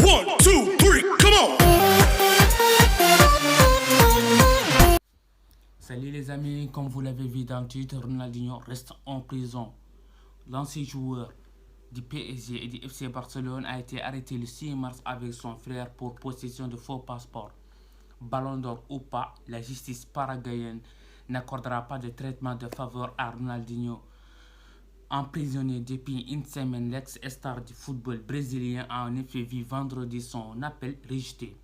1, 2, 3, come on! Salut les amis, comme vous l'avez vu dans le titre, Ronaldinho reste en prison. L'ancien joueur du PSG et du FC Barcelone a été arrêté le 6 mars avec son frère pour possession de faux passeports. Ballon d'or ou pas, la justice paraguayenne n'accordera pas de traitement de faveur à Ronaldinho. Emprisonné depuis une semaine, l'ex-star du football brésilien a en effet vu vendredi son appel rejeté.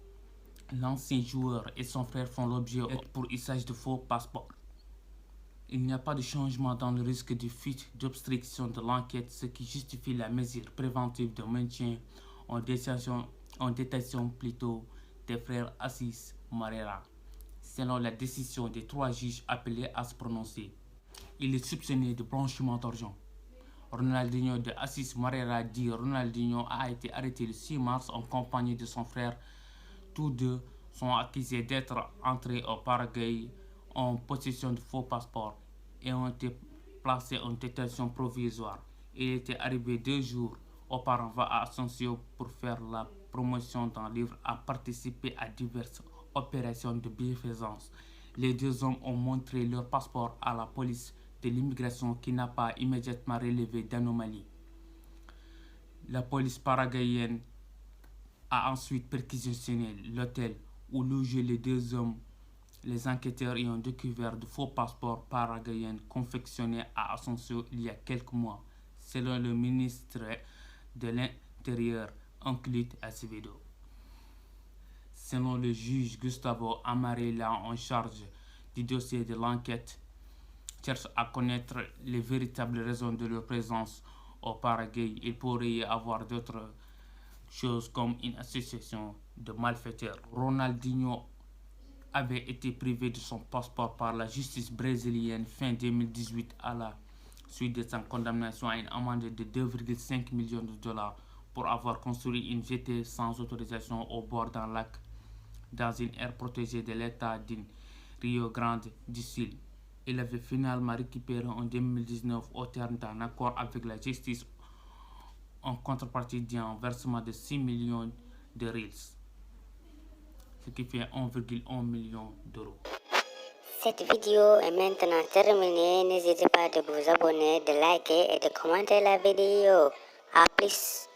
L'ancien joueur et son frère font l'objet pour usage de faux passeports. Il n'y a pas de changement dans le risque de fuite d'obstruction de l'enquête, ce qui justifie la mesure préventive de maintien en détention plutôt des frères Assis Moreira, selon la décision des 3 juges appelés à se prononcer. Il est soupçonné de blanchiment d'argent. Ronaldinho de Assis Moreira dit Ronaldinho a été arrêté le 6 mars en compagnie de son frère. Tous deux sont accusés d'être entrés au Paraguay en possession de faux passeports et ont été placés en détention provisoire. Il était arrivé 2 jours auparavant à Asunción pour faire la promotion d'un livre et participer à diverses opérations de bienfaisance. Les 2 hommes ont montré leur passeport à la police de l'immigration qui n'a pas immédiatement relevé d'anomalie. La police paraguayenne a ensuite perquisitionné l'hôtel où logeaient les 2 hommes. Les enquêteurs y ont découvert de faux passeports paraguayens confectionnés à Asunción il y a quelques mois, selon le ministre de l'Intérieur, Euclid Acevedo. Selon le juge Gustavo Amarilla en charge du dossier de l'enquête, cherche à connaître les véritables raisons de leur présence au Paraguay. Il pourrait y avoir d'autres choses comme une association de malfaiteurs. Ronaldinho avait été privé de son passeport par la justice brésilienne fin 2018 à la suite de sa condamnation à une amende de 2,5 millions de dollars pour avoir construit une jetée sans autorisation au bord d'un lac dans une aire protégée de l'État du Rio Grande do Sul. Il avait finalement récupéré en 2019 au terme d'un accord avec la justice en contrepartie d'un versement de 6 millions de reals, ce qui fait 1,1 million d'euros. Cette vidéo est maintenant terminée. N'hésitez pas de vous abonner, de liker et de commenter la vidéo. A plus.